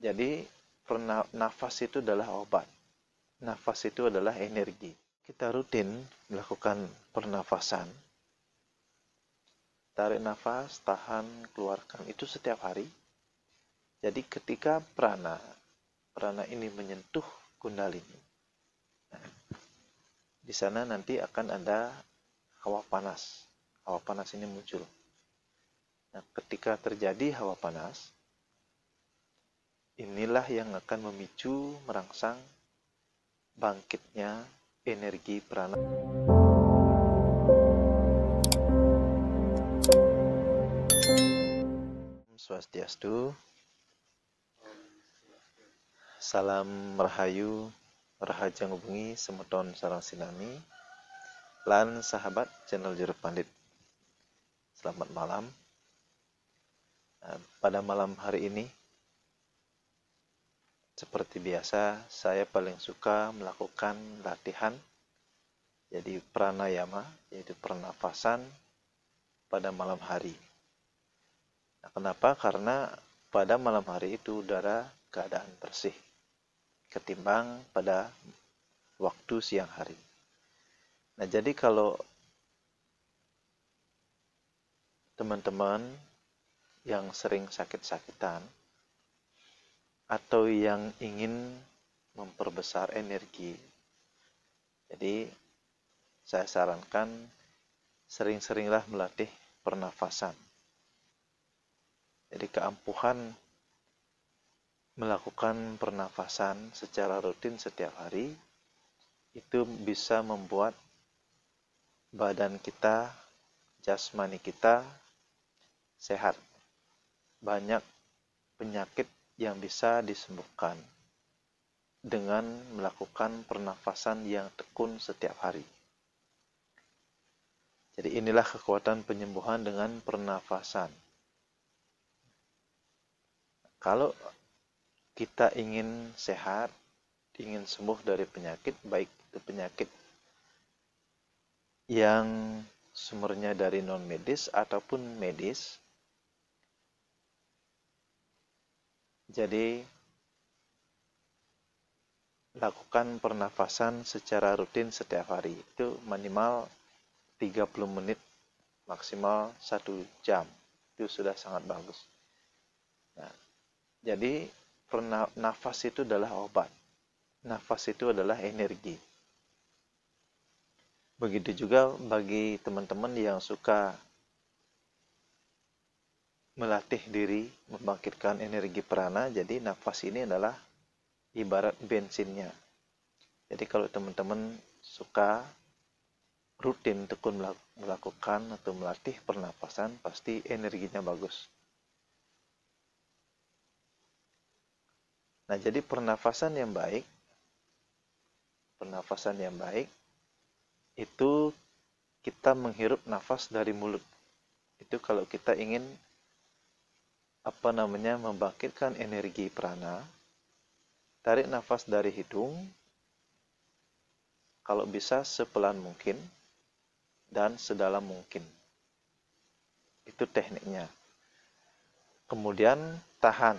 Jadi nafas itu adalah obat. Nafas itu adalah energi. Kita rutin melakukan pernafasan. Tarik nafas, tahan, keluarkan. Itu setiap hari. Jadi ketika prana ini menyentuh kundalini, di sana nanti akan ada hawa panas. Hawa panas ini muncul. Nah, ketika terjadi hawa panas, inilah yang akan memicu, merangsang bangkitnya energi prana. Swastiastu. Salam Rahayu, Rahajang Hubungi, Semeton Sarang Sinami, lan sahabat channel Juru Pandit. Selamat malam. Pada malam hari ini, seperti biasa, saya paling suka melakukan latihan, jadi pranayama, yaitu pernafasan pada malam hari. Nah, kenapa? Karena pada malam hari itu udara keadaan bersih ketimbang pada waktu siang hari. Nah, jadi kalau teman-teman yang sering sakit-sakitan atau yang ingin memperbesar energi, jadi saya sarankan sering-seringlah melatih pernafasan. Jadi keampuhan melakukan pernafasan secara rutin setiap hari itu bisa membuat badan kita, jasmani kita sehat. Banyak penyakit yang bisa disembuhkan dengan melakukan pernafasan yang tekun setiap hari. Jadi inilah kekuatan penyembuhan dengan pernafasan. Kalau kita ingin sehat, ingin sembuh dari penyakit, baik itu penyakit yang sumbernya dari non-medis ataupun medis, jadi lakukan pernafasan secara rutin setiap hari. Itu minimal 30 menit, maksimal 1 jam. Itu sudah sangat bagus. Nah, jadi nafas itu adalah obat. Nafas itu adalah energi. Begitu juga bagi teman-teman yang suka melatih diri, membangkitkan energi prana, jadi nafas ini adalah ibarat bensinnya. Jadi kalau teman-teman suka rutin tekun melakukan atau melatih pernapasan, pasti energinya bagus. Nah, jadi pernafasan yang baik itu kita menghirup nafas dari mulut. Itu kalau kita ingin membangkitkan energi prana, tarik nafas dari hidung, kalau bisa sepelan mungkin dan sedalam mungkin. Itu tekniknya. Kemudian tahan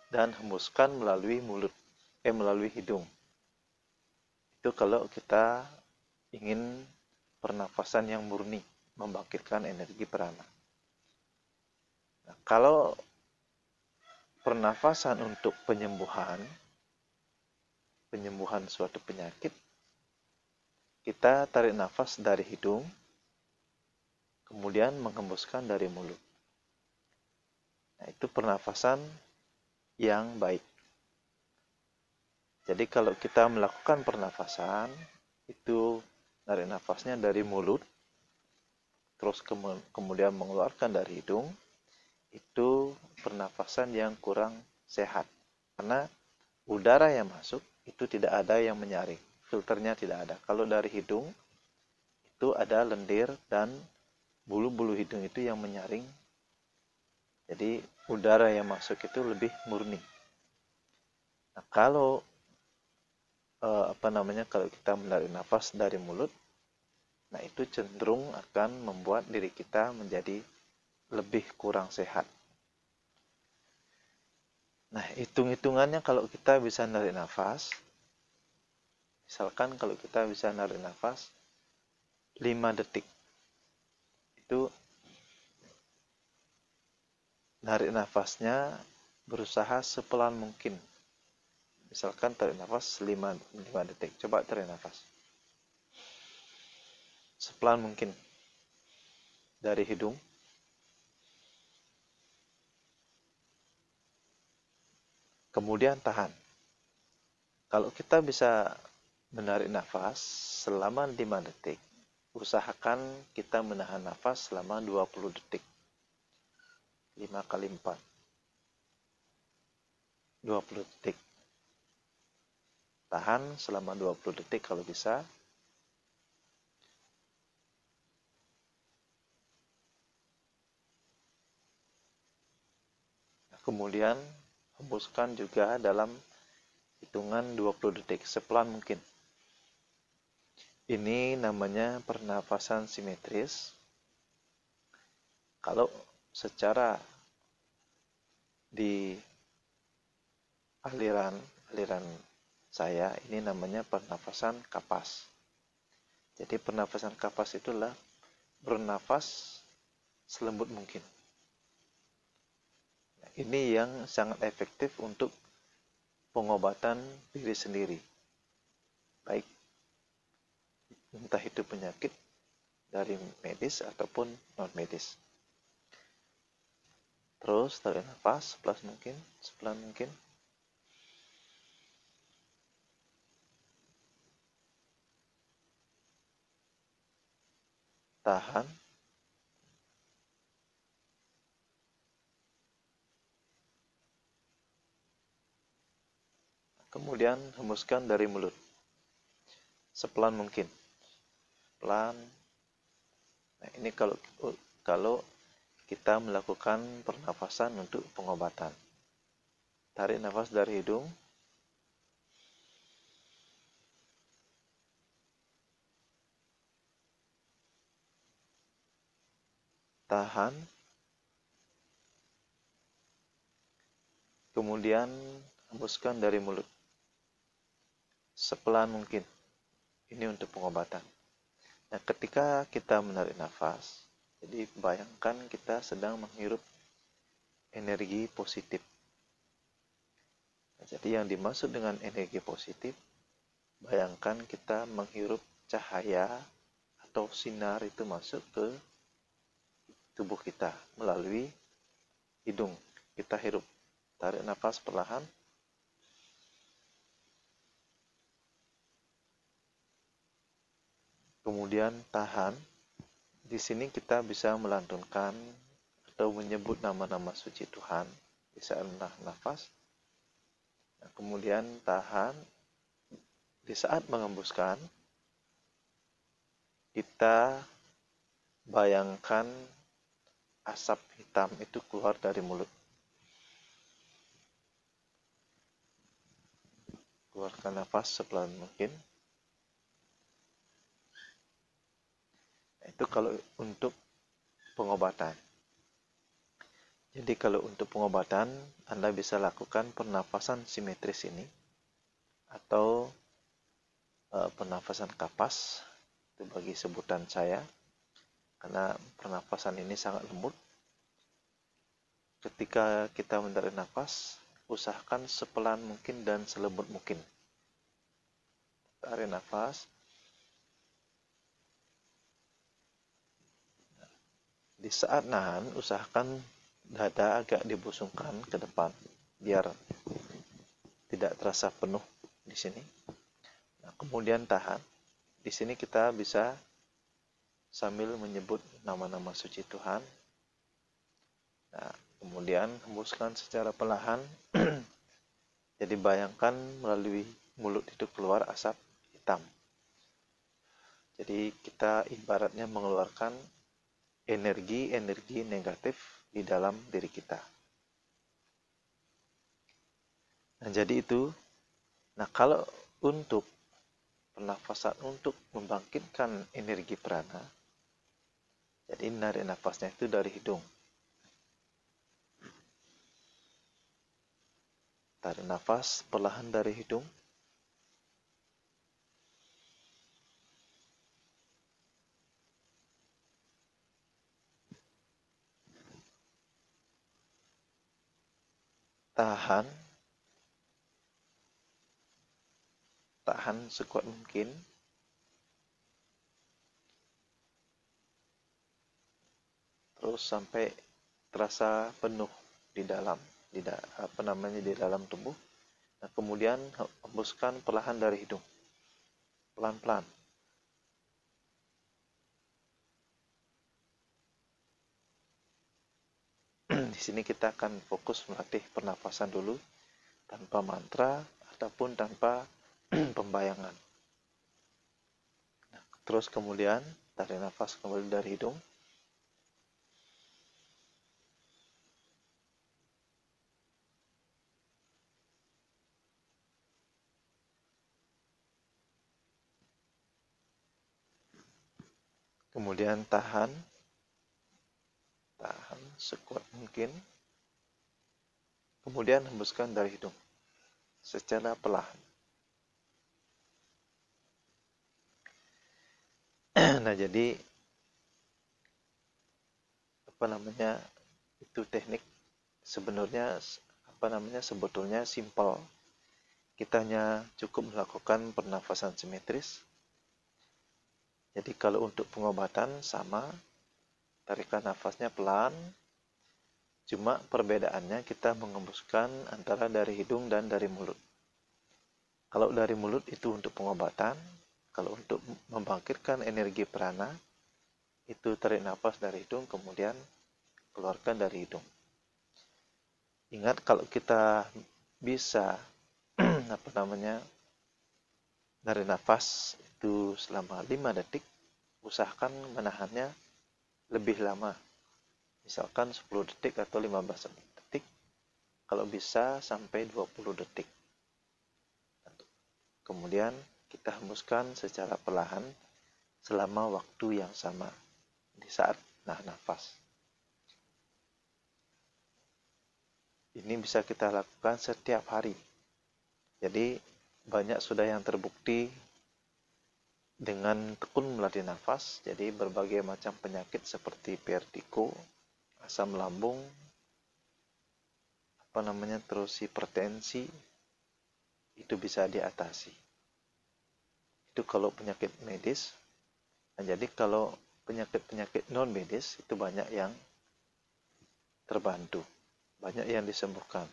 dan hembuskan melalui melalui hidung. Itu kalau kita ingin pernafasan yang murni, membangkitkan energi prana. Nah, kalau pernafasan untuk penyembuhan suatu penyakit, kita tarik nafas dari hidung, kemudian menghembuskan dari mulut. Nah, itu pernafasan yang baik. Jadi kalau kita melakukan pernafasan, itu tarik nafasnya dari mulut, terus kemudian mengeluarkan dari hidung, itu pernafasan yang kurang sehat. Karena udara yang masuk itu tidak ada yang menyaring, filternya tidak ada. Kalau dari hidung, itu ada lendir dan bulu-bulu hidung itu yang menyaring. Jadi udara yang masuk itu lebih murni. Nah, kalau kalau kita menarik nafas dari mulut, nah itu cenderung akan membuat diri kita menjadi lebih kurang sehat. Nah, hitung-hitungannya kalau kita bisa narik nafas, misalkan kalau kita bisa narik nafas 5 detik, itu narik nafasnya berusaha sepelan mungkin. Misalkan tarik nafas 5 detik. Coba tarik nafas. Sepelan mungkin. Dari hidung. Kemudian tahan. Kalau kita bisa menarik nafas selama 5 detik, usahakan kita menahan nafas selama 20 detik. 5 kali 4. 20 detik. Tahan selama 20 detik kalau bisa. Kemudian hembuskan juga dalam hitungan 20 detik, sepelan mungkin. Ini namanya pernafasan simetris. Kalau secara di aliran saya, ini namanya pernafasan kapas. Jadi pernafasan kapas itulah bernafas selembut mungkin. Ini yang sangat efektif untuk pengobatan diri sendiri. Baik entah itu penyakit dari medis ataupun non medis. Terus tarik nafas sepelan mungkin. Tahan. Kemudian hembuskan dari mulut. Sepelan mungkin. Pelan. Nah, ini kalau kita melakukan pernafasan untuk pengobatan. Tarik nafas dari hidung. Tahan. Kemudian hembuskan dari mulut. Sepelan mungkin. Ini untuk pengobatan. Nah, ketika kita menarik nafas, jadi bayangkan kita sedang menghirup energi positif. Nah, jadi yang dimaksud dengan energi positif, bayangkan kita menghirup cahaya atau sinar itu masuk ke tubuh kita melalui hidung. Kita hirup. Tarik nafas perlahan. Kemudian tahan. Di sini kita bisa melantunkan atau menyebut nama-nama suci Tuhan di saat menahan nafas. Nah, kemudian tahan. Di saat mengembuskan, kita bayangkan asap hitam itu keluar dari mulut. Keluarkan nafas sepelan mungkin. Itu kalau untuk pengobatan. Jadi kalau untuk pengobatan, Anda bisa lakukan pernafasan simetris ini atau pernafasan kapas, itu bagi sebutan saya, karena pernafasan ini sangat lembut. Ketika kita menarik nafas, usahakan sepelan mungkin dan selembut mungkin. Tarik nafas. Di saat nahan, usahakan dada agak dibusungkan ke depan biar tidak terasa penuh di sini. Nah, kemudian tahan. Di sini kita bisa sambil menyebut nama-nama suci Tuhan. Nah, kemudian hembuskan secara perlahan. Jadi bayangkan melalui mulut itu keluar asap hitam. Jadi kita ibaratnya mengeluarkan energi negatif di dalam diri kita. Nah, jadi itu. Nah, kalau untuk pernafasan untuk membangkitkan energi prana, jadi narik nafasnya itu dari hidung. Tarik nafas perlahan dari hidung. Tahan. Tahan sekuat mungkin. Terus sampai terasa penuh di dalam, di dalam tubuh. Nah, kemudian hembuskan perlahan dari hidung, pelan-pelan. Di sini kita akan fokus melatih pernafasan dulu, tanpa mantra ataupun tanpa pembayangan. Nah, terus kemudian tarik nafas kembali dari hidung. Kemudian tahan sekuat mungkin. Kemudian hembuskan dari hidung secara perlahan. Nah, jadi itu teknik sebenarnya sebetulnya simpel. Kita hanya cukup melakukan pernafasan simetris. Jadi kalau untuk pengobatan sama, tarikan nafasnya pelan, cuma perbedaannya kita mengembuskan antara dari hidung dan dari mulut. Kalau dari mulut itu untuk pengobatan, kalau untuk membangkitkan energi prana, itu tarik nafas dari hidung, kemudian keluarkan dari hidung. Ingat, kalau kita bisa narik nafas itu selama 5 detik, usahakan menahannya lebih lama. Misalkan 10 detik atau 15 detik, kalau bisa sampai 20 detik. Kemudian kita hembuskan secara perlahan selama waktu yang sama di saat nahan nafas. Ini bisa kita lakukan setiap hari. Jadi banyak sudah yang terbukti dengan tekun melatih nafas. Jadi berbagai macam penyakit seperti vertigo, asam lambung, terus hipertensi, itu bisa diatasi. Itu kalau penyakit medis. Nah, jadi kalau penyakit-penyakit non medis itu banyak yang terbantu, banyak yang disembuhkan.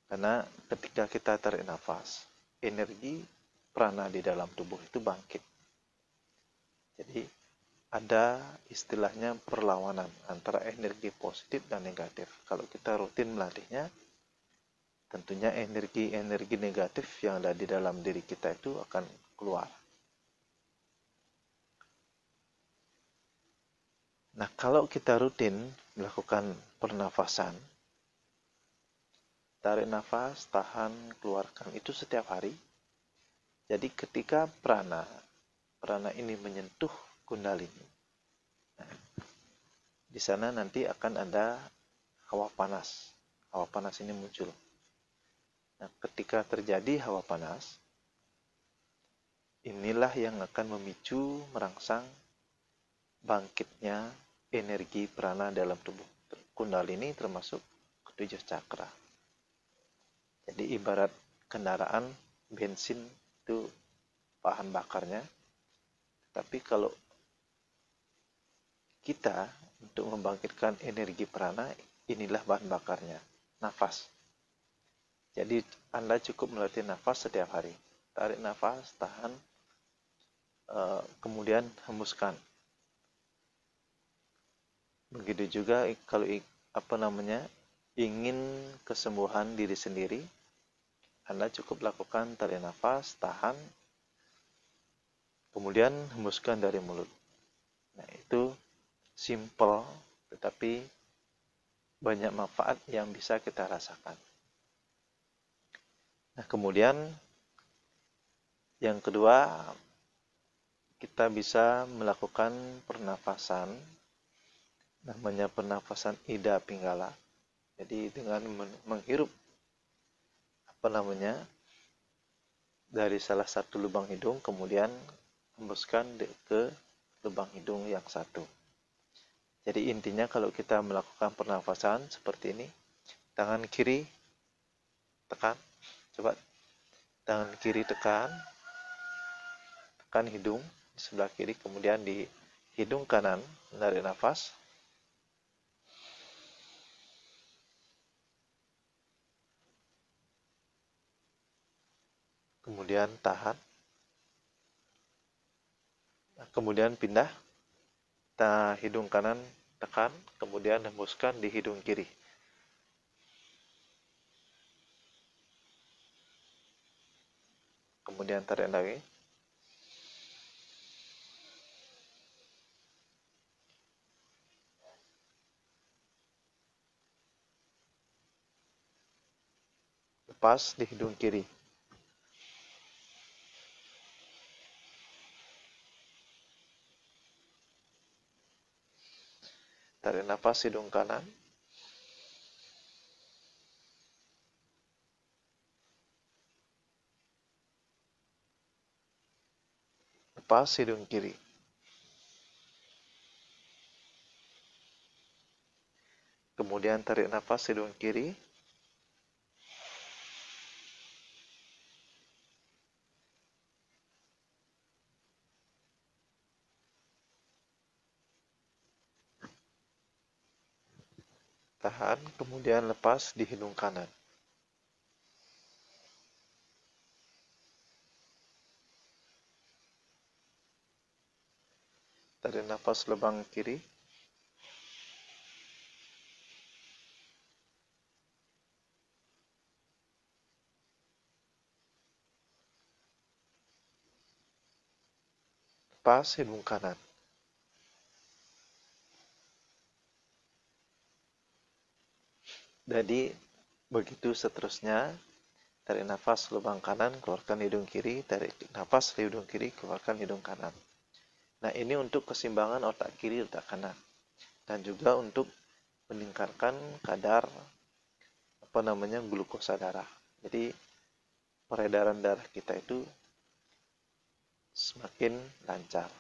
Karena ketika kita tarik nafas, energi prana di dalam tubuh itu bangkit. Jadi ada istilahnya perlawanan antara energi positif dan negatif. Kalau kita rutin melatihnya, tentunya energi-energi negatif yang ada di dalam diri kita itu akan keluar. Nah, kalau kita rutin melakukan pernafasan, tarik nafas, tahan, keluarkan, itu setiap hari. Jadi ketika prana ini menyentuh kundalini, nah, di sana nanti akan ada hawa panas. Hawa panas ini muncul. Nah, ketika terjadi hawa panas, inilah yang akan memicu, merangsang bangkitnya energi prana dalam tubuh. Kundalini termasuk ketujuh cakra. Jadi ibarat kendaraan bensin itu bahan bakarnya. Tapi kalau kita untuk membangkitkan energi prana, inilah bahan bakarnya, nafas. Jadi Anda cukup melatih nafas setiap hari. Tarik nafas, tahan, kemudian hembuskan. Begitu juga kalau ingin kesembuhan diri sendiri, Anda cukup lakukan tarik nafas, tahan, kemudian hembuskan dari mulut. Nah, itu simple, tetapi banyak manfaat yang bisa kita rasakan. Nah, kemudian yang kedua, kita bisa melakukan pernafasan, namanya pernafasan Ida Pinggala. Jadi dengan menghirup dari salah satu lubang hidung, kemudian hembuskan ke lubang hidung yang satu. Jadi intinya kalau kita melakukan pernafasan seperti ini, tangan kiri tekan, coba tangan kiri tekan hidung di sebelah kiri, kemudian di hidung kanan menarik nafas, kemudian tahan, kemudian pindah, hidung kanan tekan, kemudian hembuskan di hidung kiri. Kemudian tarik lagi. Lepas di hidung kiri. Tarik nafas hidung kanan. Lepas hidung kiri. Kemudian tarik nafas hidung kiri. Tahan, kemudian lepas di hidung kanan. Tarik nafas lubang kiri. Lepas hidung kanan. Jadi begitu seterusnya. Tarik nafas lubang kanan, keluarkan hidung kiri. Tarik nafas di hidung kiri, keluarkan hidung kanan. Nah, ini untuk keseimbangan otak kiri, otak kanan. Dan juga untuk meningkatkan kadar glukosa darah. Jadi peredaran darah kita itu semakin lancar.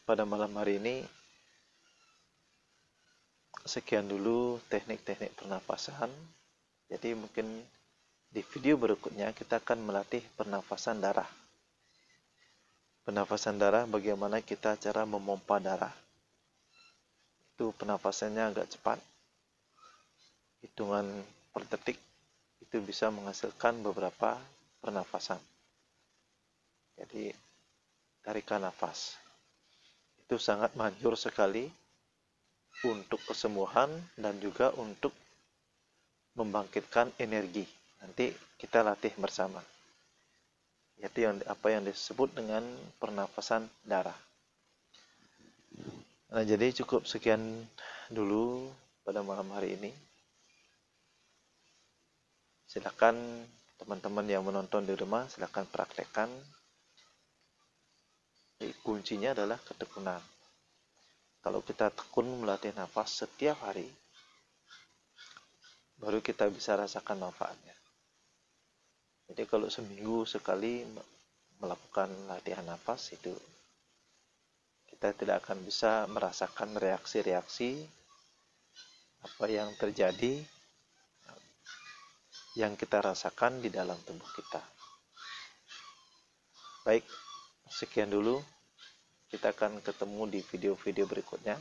Pada malam hari ini sekian dulu teknik-teknik pernafasan. Jadi mungkin di video berikutnya kita akan melatih pernafasan darah. Pernafasan darah, bagaimana kita cara memompa darah. Itu pernafasannya agak cepat. Hitungan per detik itu bisa menghasilkan beberapa pernafasan. Jadi tarikan nafas. Itu sangat manjur sekali untuk kesembuhan dan juga untuk membangkitkan energi. Nanti kita latih bersama. Yaitu apa yang disebut dengan pernafasan darah. Nah, jadi cukup sekian dulu pada malam hari ini. Silakan teman-teman yang menonton di rumah, silakan praktekkan. Kuncinya adalah ketekunan. Kalau kita tekun melatih nafas setiap hari, baru kita bisa rasakan manfaatnya. Jadi kalau seminggu sekali melakukan latihan nafas, itu kita tidak akan bisa merasakan reaksi-reaksi apa yang terjadi, yang kita rasakan di dalam tubuh kita. Baik, sekian dulu. Kita akan ketemu di video-video berikutnya.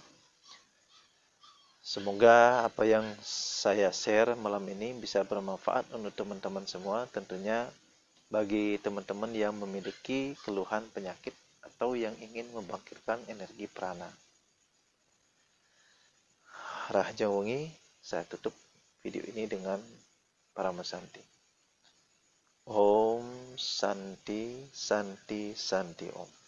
Semoga apa yang saya share malam ini bisa bermanfaat untuk teman-teman semua. Tentunya bagi teman-teman yang memiliki keluhan penyakit atau yang ingin membangkitkan energi prana. Raja Wengi, saya tutup video ini dengan Paramasanti. Om Santi Santi Santi Om.